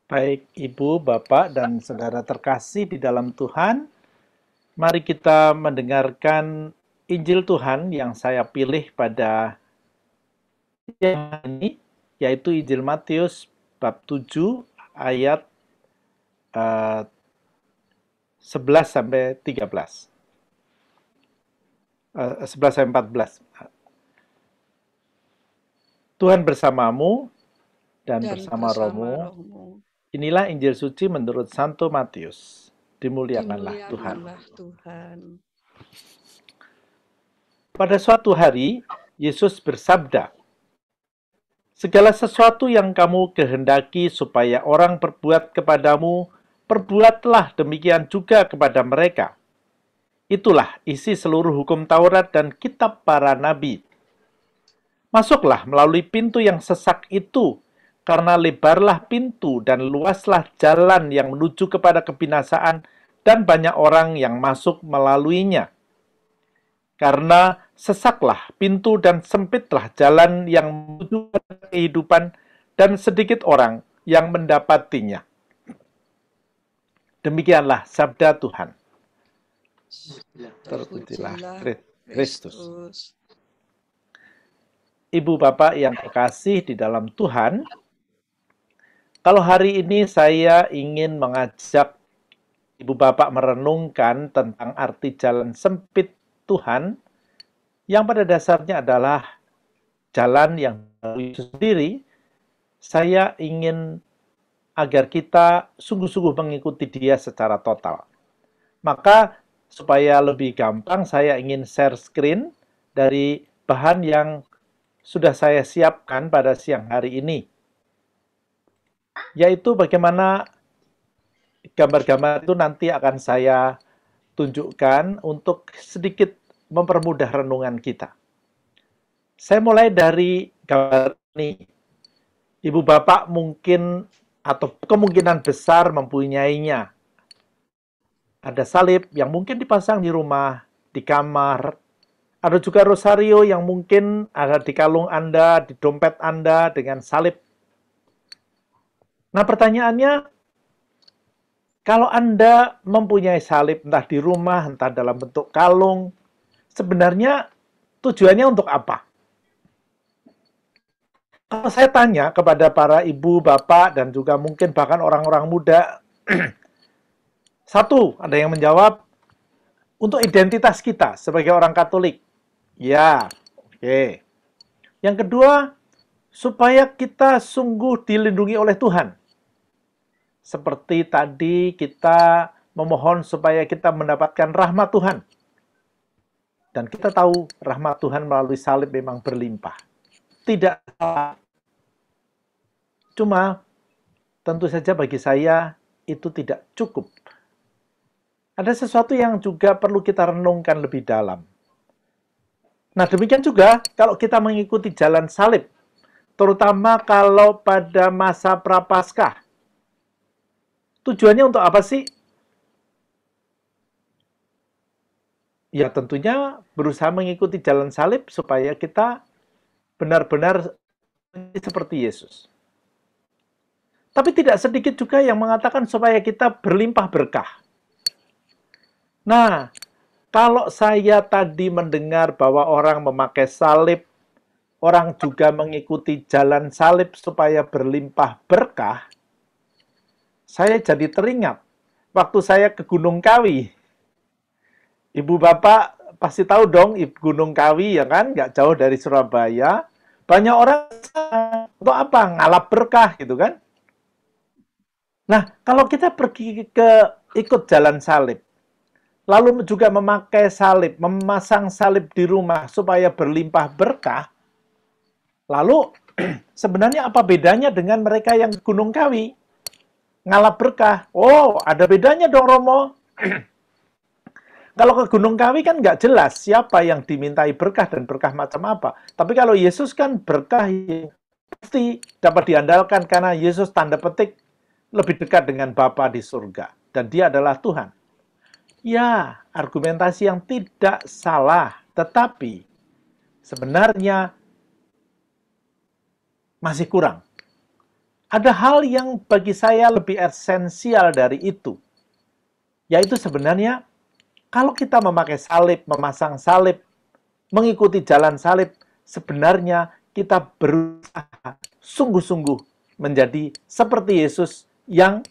Baik Ibu, Bapak, dan saudara terkasih di dalam Tuhan, mari kita mendengarkan Injil Tuhan yang saya pilih pada siang ini, yaitu Injil Matius bab 7 ayat 11 sampai 13. 11 sampai 14. Tuhan bersamamu dan Dan bersama bersama rohmu. rohmu. Inilah Injil suci menurut Santo Matius. Dimuliakanlah Tuhan. Dimuliakanlah Tuhan. Pada suatu hari, Yesus bersabda, "Segala sesuatu yang kamu kehendaki supaya orang perbuat kepadamu, perbuatlah demikian juga kepada mereka." Itulah isi seluruh hukum Taurat dan kitab para nabi. Masuklah melalui pintu yang sesak itu, karena lebarlah pintu dan luaslah jalan yang menuju kepada kebinasaan, dan banyak orang yang masuk melaluinya. Karena sesaklah pintu dan sempitlah jalan yang menuju ke kehidupan, dan sedikit orang yang mendapatinya. Demikianlah sabda Tuhan. Terpujilah Terpujilah Kristus. Kristus. Ibu Bapak yang terkasih di dalam Tuhan, kalau hari ini saya ingin mengajak Ibu Bapak merenungkan tentang arti jalan sempit Tuhan, yang pada dasarnya adalah jalan yang Yesus sendiri. Saya ingin agar kita sungguh-sungguh mengikuti Dia secara total. Maka supaya lebih gampang, saya ingin share screen dari bahan yang sudah saya siapkan pada siang hari ini, yaitu bagaimana gambar-gambar itu nanti akan saya tunjukkan untuk sedikit mempermudah renungan kita. Saya mulai dari gambar ini. Ibu Bapak mungkin atau kemungkinan besar mempunyainya. Ada salib yang mungkin dipasang di rumah, di kamar. Ada juga rosario yang mungkin ada di kalung Anda, di dompet Anda dengan salib. Nah, pertanyaannya, kalau Anda mempunyai salib entah di rumah, entah dalam bentuk kalung, sebenarnya tujuannya untuk apa? Kalau saya tanya kepada para ibu, bapak, dan juga mungkin bahkan orang-orang muda, satu, ada yang menjawab, untuk identitas kita sebagai orang Katolik. Ya, oke. Yang kedua, supaya kita sungguh dilindungi oleh Tuhan. Seperti tadi kita memohon supaya kita mendapatkan rahmat Tuhan. Dan kita tahu rahmat Tuhan melalui salib memang berlimpah. Tidak salah. Cuma tentu saja bagi saya itu tidak cukup. Ada sesuatu yang juga perlu kita renungkan lebih dalam. Nah, demikian juga kalau kita mengikuti jalan salib, terutama kalau pada masa Prapaskah. Tujuannya untuk apa sih? Ya tentunya berusaha mengikuti jalan salib supaya kita benar-benar seperti Yesus. Tapi tidak sedikit juga yang mengatakan supaya kita berlimpah berkah. Nah, kalau saya tadi mendengar bahwa orang memakai salib, orang juga mengikuti jalan salib supaya berlimpah berkah, saya jadi teringat waktu saya ke Gunung Kawi. Ibu bapak pasti tahu dong Gunung Kawi ya kan, nggak jauh dari Surabaya. Banyak orang untuk apa? Ngalap berkah gitu kan. Nah, kalau kita pergi ke ikut jalan salib, lalu juga memakai salib, memasang salib di rumah supaya berlimpah berkah, lalu sebenarnya apa bedanya dengan mereka yang ke Gunung Kawi? Ngalap berkah. Oh, ada bedanya dong Romo. Kalau ke Gunung Kawi kan nggak jelas siapa yang dimintai berkah dan berkah macam apa. Tapi kalau Yesus kan berkah yang pasti dapat diandalkan karena Yesus tanda petik lebih dekat dengan Bapa di surga. Dan dia adalah Tuhan. Ya, argumentasi yang tidak salah. Tetapi sebenarnya masih kurang. ada hal yang bagi saya lebih esensial dari itu, yaitu sebenarnya kalau kita memakai salib, memasang salib, mengikuti jalan salib, sebenarnya kita berusaha sungguh-sungguh menjadi seperti Yesus yang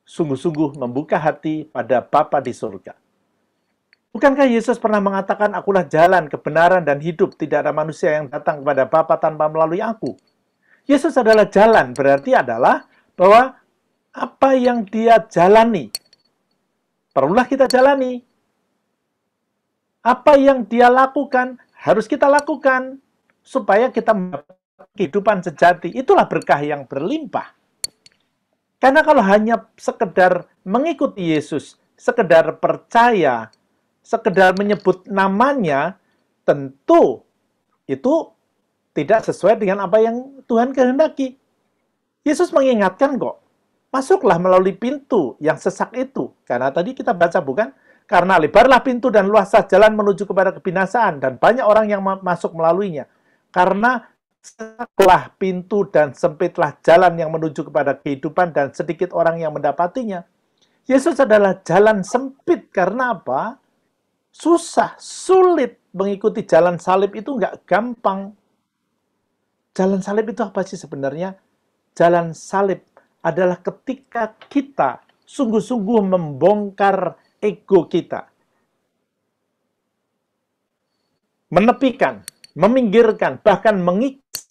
sungguh-sungguh membuka hati pada Bapa di surga. Bukankah Yesus pernah mengatakan, "Akulah jalan, kebenaran, dan hidup. Tidak ada manusia yang datang kepada Bapa tanpa melalui aku." Yesus adalah jalan, berarti adalah bahwa apa yang dia jalani, perlulah kita jalani. Apa yang dia lakukan, harus kita lakukan. Supaya kita mendapat kehidupan sejati. Itulah berkah yang berlimpah. Karena kalau hanya sekedar mengikuti Yesus, sekedar percaya, sekedar menyebut namanya, tentu itu tidak sesuai dengan apa yang Tuhan kehendaki. Yesus mengingatkan kok, masuklah melalui pintu yang sesak itu. Karena tadi kita baca bukan? Karena lebarlah pintu dan luaslah jalan menuju kepada kebinasaan, dan banyak orang yang masuk melaluinya. Karena seklah pintu dan sempitlah jalan yang menuju kepada kehidupan, dan sedikit orang yang mendapatinya. Yesus adalah jalan sempit karena apa? Susah, sulit mengikuti jalan salib itu nggak gampang. Jalan salib itu apa sih sebenarnya? Jalan salib adalah ketika kita sungguh-sungguh membongkar ego kita. Menepikan, meminggirkan, bahkan mengikis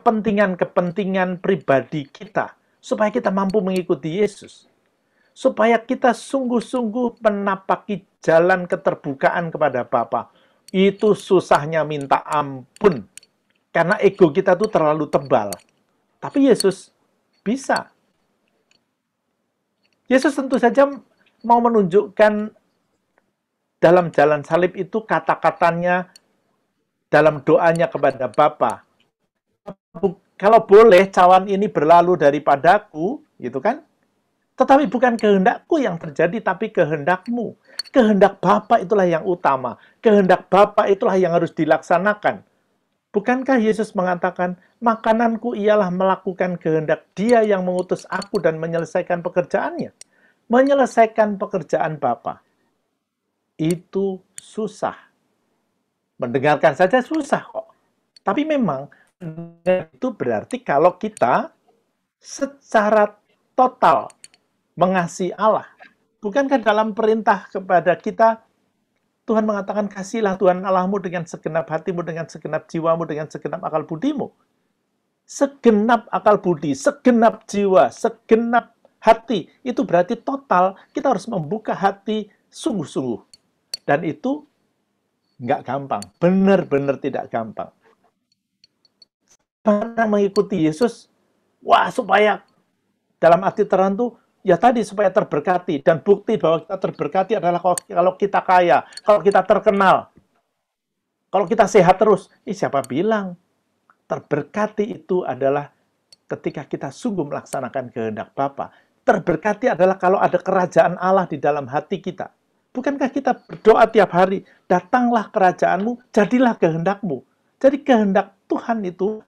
kepentingan-kepentingan pribadi kita. Supaya kita mampu mengikuti Yesus. Supaya kita sungguh-sungguh menapaki jalan keterbukaan kepada Bapa. Itu susahnya minta ampun. Karena ego kita tuh terlalu tebal. Tapi Yesus bisa. Yesus tentu saja mau menunjukkan dalam jalan salib itu kata-katanya dalam doanya kepada Bapa. Kalau boleh cawan ini berlalu daripadaku, gitu kan? Tetapi bukan kehendakku yang terjadi, tapi kehendakmu. Kehendak Bapa itulah yang utama. Kehendak Bapa itulah yang harus dilaksanakan. Bukankah Yesus mengatakan, makananku ialah melakukan kehendak Dia yang mengutus aku dan menyelesaikan pekerjaannya? Menyelesaikan pekerjaan Bapa. Itu susah. Mendengarkan saja susah kok. Tapi memang itu berarti kalau kita secara total mengasihi Allah. Bukankah dalam perintah kepada kita, Tuhan mengatakan, kasihlah Tuhan Allahmu dengan segenap hatimu, dengan segenap jiwamu, dengan segenap akal budimu. Segenap akal budi, segenap jiwa, segenap hati. Itu berarti total kita harus membuka hati sungguh-sungguh. Dan itu nggak gampang. Benar-benar tidak gampang. Karena mengikuti Yesus, wah supaya dalam arti tertentu, ya tadi supaya terberkati. Dan bukti bahwa kita terberkati adalah kalau kita kaya, kalau kita terkenal, kalau kita sehat terus. Siapa bilang? Terberkati itu adalah ketika kita sungguh melaksanakan kehendak Bapa. Terberkati adalah kalau ada kerajaan Allah di dalam hati kita. Bukankah kita berdoa tiap hari, datanglah kerajaanmu, jadilah kehendakmu. Jadi kehendak Tuhan itu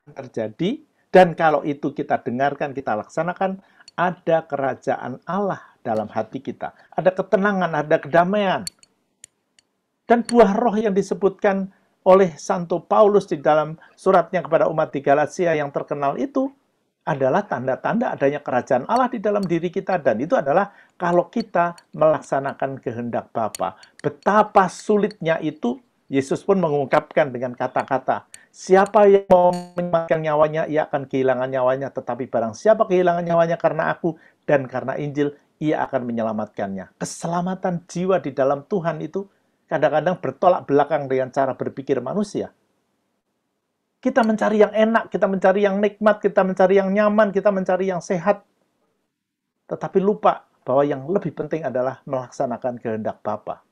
terjadi, dan kalau itu kita dengarkan, kita laksanakan, ada kerajaan Allah dalam hati kita. Ada ketenangan, ada kedamaian. Dan buah roh yang disebutkan oleh Santo Paulus di dalam suratnya kepada umat di Galatia yang terkenal itu adalah tanda-tanda adanya kerajaan Allah di dalam diri kita. Dan itu adalah kalau kita melaksanakan kehendak Bapa. Betapa sulitnya itu, Yesus pun mengungkapkan dengan kata-kata, siapa yang mau menyelamatkan nyawanya, ia akan kehilangan nyawanya. Tetapi barang siapa kehilangan nyawanya karena aku dan karena Injil, ia akan menyelamatkannya. Keselamatan jiwa di dalam Tuhan itu kadang-kadang bertolak belakang dengan cara berpikir manusia. Kita mencari yang enak, kita mencari yang nikmat, kita mencari yang nyaman, kita mencari yang sehat. Tetapi lupa bahwa yang lebih penting adalah melaksanakan kehendak Bapa.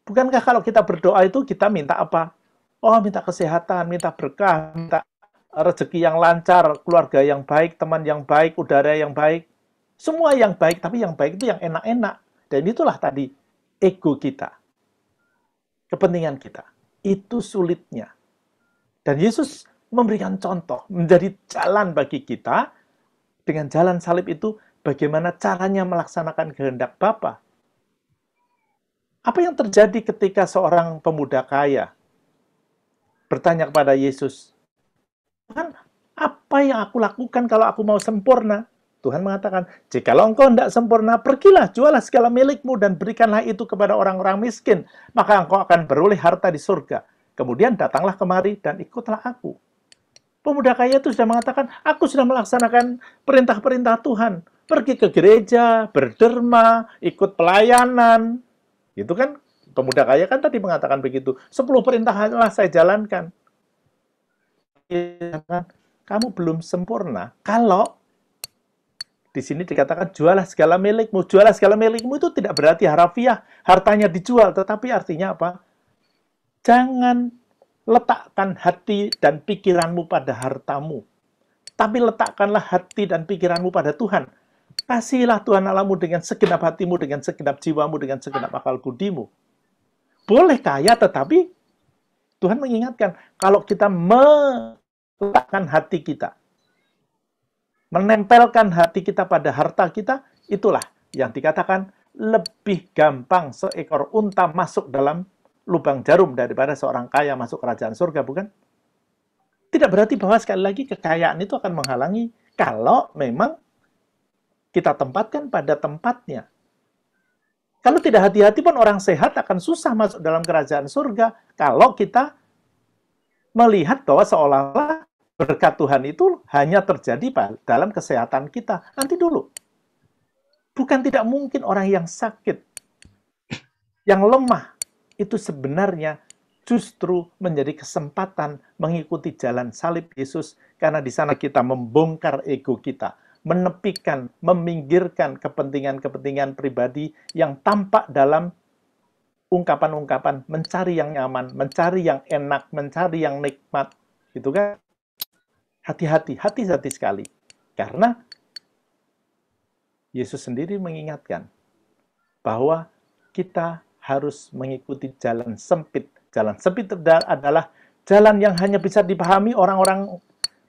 Bukankah kalau kita berdoa itu kita minta apa? Oh, minta kesehatan, minta berkah, minta rezeki yang lancar, keluarga yang baik, teman yang baik, udara yang baik. Semua yang baik, tapi yang baik itu yang enak-enak. Dan itulah tadi ego kita. Kepentingan kita. Itu sulitnya. Dan Yesus memberikan contoh, menjadi jalan bagi kita. Dengan jalan salib itu, bagaimana caranya melaksanakan kehendak Bapa. Apa yang terjadi ketika seorang pemuda kaya bertanya kepada Yesus, Tuhan, apa yang aku lakukan kalau aku mau sempurna? Tuhan mengatakan, jikalau engkau tidak sempurna, pergilah, jualah segala milikmu dan berikanlah itu kepada orang-orang miskin, maka engkau akan beroleh harta di surga. Kemudian datanglah kemari dan ikutlah aku. Pemuda kaya itu sudah mengatakan, aku sudah melaksanakan perintah-perintah Tuhan. Pergi ke gereja, berderma, ikut pelayanan. Itu kan, pemuda kaya kan tadi mengatakan begitu. 10 perintah adalah saya jalankan. Kamu belum sempurna. Kalau di sini dikatakan jualah segala milikmu. Jualah segala milikmu itu tidak berarti harafiah, hartanya dijual. Tetapi artinya apa? Jangan letakkan hati dan pikiranmu pada hartamu, tapi letakkanlah hati dan pikiranmu pada Tuhan. Kasihilah Tuhan Allahmu dengan segenap hatimu, dengan segenap jiwamu, dengan segenap akal budimu. Boleh kaya, tetapi Tuhan mengingatkan, kalau kita meletakkan hati kita, menempelkan hati kita pada harta kita, itulah yang dikatakan lebih gampang seekor unta masuk dalam lubang jarum daripada seorang kaya masuk kerajaan surga, bukan? Tidak berarti bahwa sekali lagi kekayaan itu akan menghalangi kalau memang kita tempatkan pada tempatnya. Kalau tidak hati-hati pun orang sehat akan susah masuk dalam kerajaan surga kalau kita melihat bahwa seolah-olah berkat Tuhan itu hanya terjadi dalam kesehatan kita. Nanti dulu. Bukan tidak mungkin orang yang sakit, yang lemah, itu sebenarnya justru menjadi kesempatan mengikuti jalan salib Yesus, karena di sana kita membongkar ego kita, menepikan, meminggirkan kepentingan-kepentingan pribadi yang tampak dalam ungkapan-ungkapan mencari yang nyaman, mencari yang enak, mencari yang nikmat. Gitu kan? Hati-hati, hati-hati sekali. Karena Yesus sendiri mengingatkan bahwa kita harus mengikuti jalan sempit. Jalan sempit adalah jalan yang hanya bisa dipahami orang-orang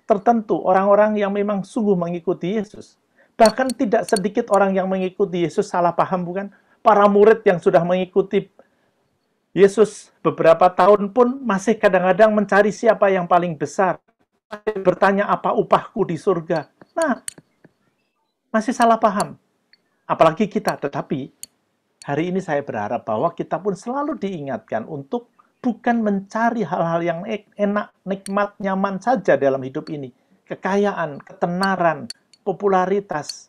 tertentu, orang-orang yang memang sungguh mengikuti Yesus. Bahkan tidak sedikit orang yang mengikuti Yesus salah paham, bukan? Para murid yang sudah mengikuti Yesus beberapa tahun pun masih kadang-kadang mencari siapa yang paling besar. Bertanya apa upahku di surga. Nah, masih salah paham. Apalagi kita, tetapi hari ini saya berharap bahwa kita pun selalu diingatkan untuk bukan mencari hal-hal yang enak, nikmat, nyaman saja dalam hidup ini. Kekayaan, ketenaran, popularitas,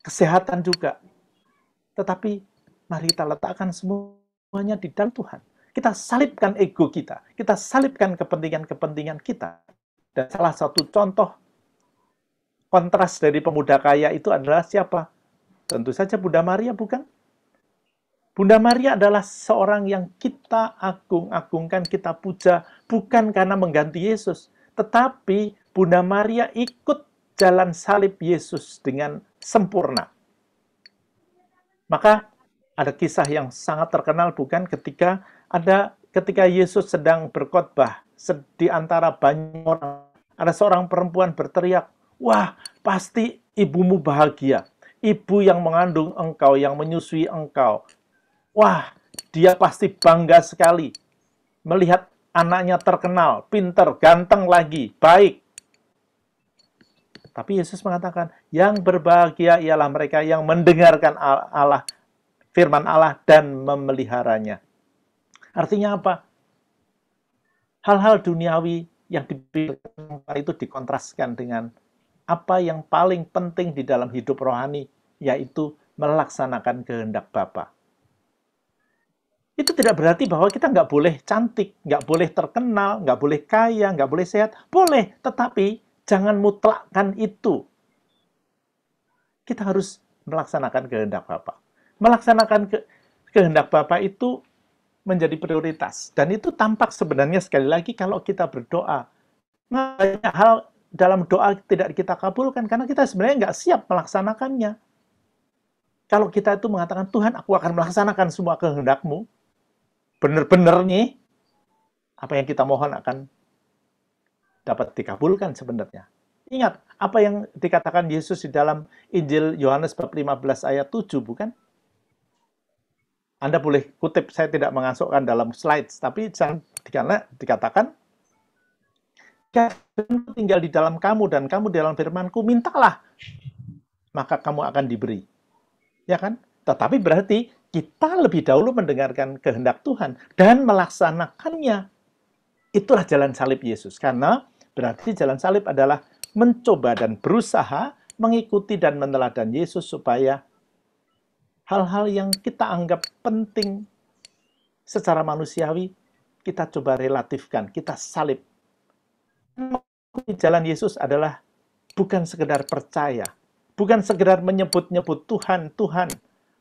kesehatan juga. Tetapi mari kita letakkan semuanya di dalam Tuhan. Kita salibkan ego kita. Kita salibkan kepentingan-kepentingan kita. Dan salah satu contoh kontras dari pemuda kaya itu adalah siapa? Tentu saja Bunda Maria, bukan? Bunda Maria adalah seorang yang kita agung-agungkan, kita puja, bukan karena mengganti Yesus, tetapi Bunda Maria ikut jalan salib Yesus dengan sempurna. Maka ada kisah yang sangat terkenal, bukan, ketika Yesus sedang berkhotbah di antara banyak orang, ada seorang perempuan berteriak, "Wah, pasti ibumu bahagia, ibu yang mengandung engkau, yang menyusui engkau. Wah, dia pasti bangga sekali melihat anaknya terkenal, pinter, ganteng lagi, baik." Tapi Yesus mengatakan, yang berbahagia ialah mereka yang mendengarkan Allah, firman Allah, dan memeliharanya. Artinya apa? Hal-hal duniawi yang dipikirkan itu dikontraskan dengan apa yang paling penting di dalam hidup rohani, yaitu melaksanakan kehendak Bapa. Itu tidak berarti bahwa kita nggak boleh cantik, nggak boleh terkenal, nggak boleh kaya, nggak boleh sehat. Boleh, tetapi jangan mutlakkan itu. Kita harus melaksanakan kehendak Bapa. Melaksanakan kehendak Bapa itu menjadi prioritas. Dan itu tampak sebenarnya sekali lagi kalau kita berdoa. Banyak hal dalam doa tidak kita kabulkan karena kita sebenarnya nggak siap melaksanakannya. Kalau kita itu mengatakan, Tuhan, aku akan melaksanakan semua kehendak-Mu, benar-benar nih, apa yang kita mohon akan dapat dikabulkan sebenarnya. Ingat, apa yang dikatakan Yesus di dalam Injil Yohanes bab 15 ayat 7, bukan? Anda boleh kutip, saya tidak mengasukkan dalam slides, tapi karena dikatakan, "Firman-Ku tinggal di dalam kamu dan kamu di dalam firman-Ku, mintalah, maka kamu akan diberi." Ya kan? Tetapi berarti kita lebih dahulu mendengarkan kehendak Tuhan dan melaksanakannya. Itulah jalan salib Yesus. Karena berarti jalan salib adalah mencoba dan berusaha mengikuti dan meneladan Yesus supaya hal-hal yang kita anggap penting secara manusiawi, kita coba relatifkan, kita salib. Jalan Yesus adalah bukan sekedar percaya, bukan sekedar menyebut-nyebut Tuhan, Tuhan,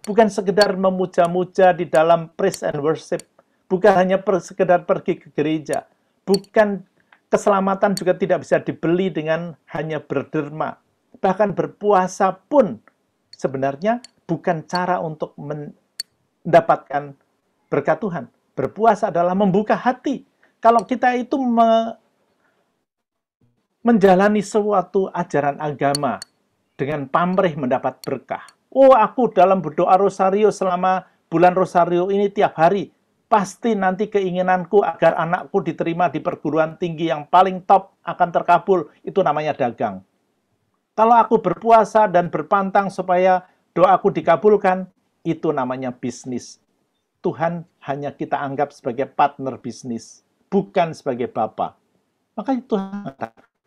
bukan sekedar memuja-muja di dalam praise and worship, bukan hanya sekedar pergi ke gereja, bukan keselamatan juga tidak bisa dibeli dengan hanya berderma. Bahkan berpuasa pun sebenarnya bukan cara untuk mendapatkan berkat Tuhan. Berpuasa adalah membuka hati. Kalau kita itu menjalani suatu ajaran agama dengan pamrih mendapat berkah. Oh, aku dalam berdoa rosario selama bulan rosario ini tiap hari, pasti nanti keinginanku agar anakku diterima di perguruan tinggi yang paling top akan terkabul. Itu namanya dagang. Kalau aku berpuasa dan berpantang supaya doaku dikabulkan, itu namanya bisnis. Tuhan hanya kita anggap sebagai partner bisnis, bukan sebagai Bapa. Maka Tuhan,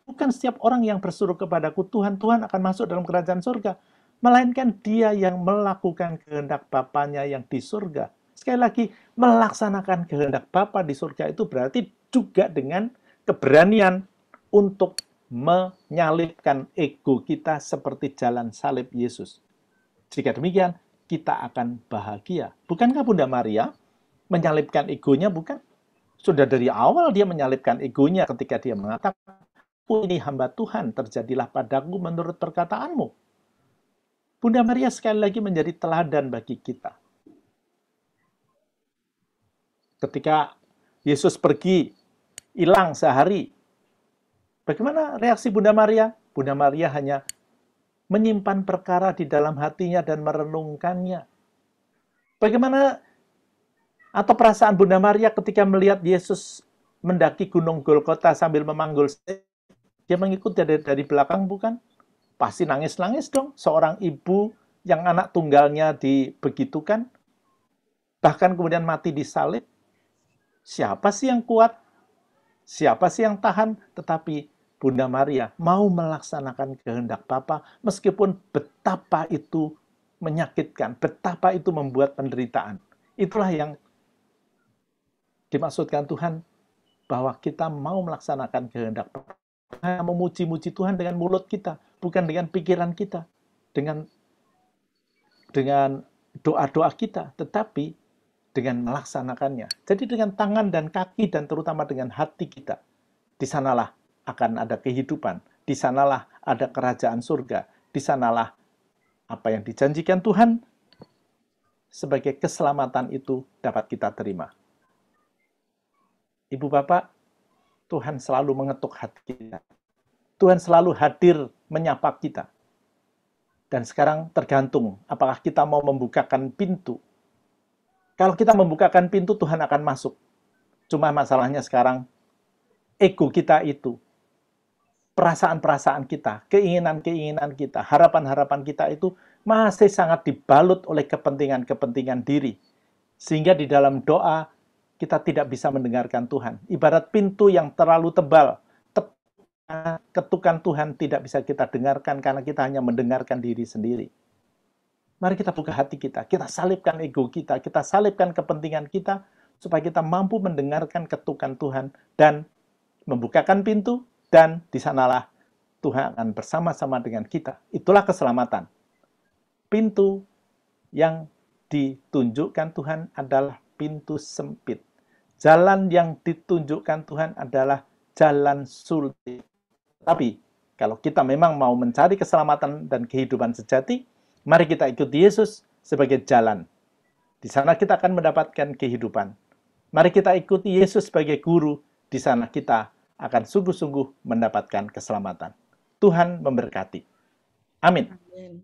bukan setiap orang yang bersuruh kepadaku, Tuhan, Tuhan akan masuk dalam kerajaan surga. Melainkan dia yang melakukan kehendak Bapanya yang di surga. Sekali lagi, melaksanakan kehendak Bapa di surga itu berarti juga dengan keberanian untuk menyalibkan ego kita seperti jalan salib Yesus. Jika demikian, kita akan bahagia. Bukankah Bunda Maria menyalibkan egonya? Bukan? Sudah dari awal dia menyalibkan egonya ketika dia mengatakan, "Ini hamba Tuhan, terjadilah padaku menurut perkataanmu." Bunda Maria sekali lagi menjadi teladan bagi kita. Ketika Yesus pergi, hilang sehari, bagaimana reaksi Bunda Maria? Bunda Maria hanya menyimpan perkara di dalam hatinya dan merenungkannya. Bagaimana atau perasaan Bunda Maria ketika melihat Yesus mendaki gunung Golgota sambil memanggul, dia mengikuti dari belakang, bukan? Pasti nangis-nangis dong, seorang ibu yang anak tunggalnya dibegitukan, bahkan kemudian mati disalib. Siapa sih yang kuat? Siapa sih yang tahan? Tetapi Bunda Maria mau melaksanakan kehendak Bapa meskipun betapa itu menyakitkan, betapa itu membuat penderitaan. Itulah yang dimaksudkan Tuhan, bahwa kita mau melaksanakan kehendak Bapa. Memuji-muji Tuhan dengan mulut kita, bukan dengan pikiran kita, dengan doa-doa kita, tetapi dengan melaksanakannya. Jadi dengan tangan dan kaki dan terutama dengan hati kita, di sanalah akan ada kehidupan, di sanalah ada kerajaan surga, di sanalah apa yang dijanjikan Tuhan sebagai keselamatan itu dapat kita terima. Ibu Bapak, Tuhan selalu mengetuk hati kita. Tuhan selalu hadir menyapa kita. Dan sekarang tergantung apakah kita mau membukakan pintu. Kalau kita membukakan pintu, Tuhan akan masuk. Cuma masalahnya sekarang, ego kita itu, perasaan-perasaan kita, keinginan-keinginan kita, harapan-harapan kita itu masih sangat dibalut oleh kepentingan-kepentingan diri. Sehingga di dalam doa, kita tidak bisa mendengarkan Tuhan. Ibarat pintu yang terlalu tebal, ketukan Tuhan tidak bisa kita dengarkan karena kita hanya mendengarkan diri sendiri. Mari kita buka hati kita salibkan ego kita salibkan kepentingan kita, supaya kita mampu mendengarkan ketukan Tuhan dan membukakan pintu, dan di sanalah Tuhan akan bersama-sama dengan kita. Itulah keselamatan. Pintu yang ditunjukkan Tuhan adalah pintu sempit. Jalan yang ditunjukkan Tuhan adalah jalan sulit. Tapi kalau kita memang mau mencari keselamatan dan kehidupan sejati, mari kita ikuti Yesus sebagai jalan. Di sana kita akan mendapatkan kehidupan. Mari kita ikuti Yesus sebagai guru. Di sana kita akan sungguh-sungguh mendapatkan keselamatan. Tuhan memberkati. Amin. Amin.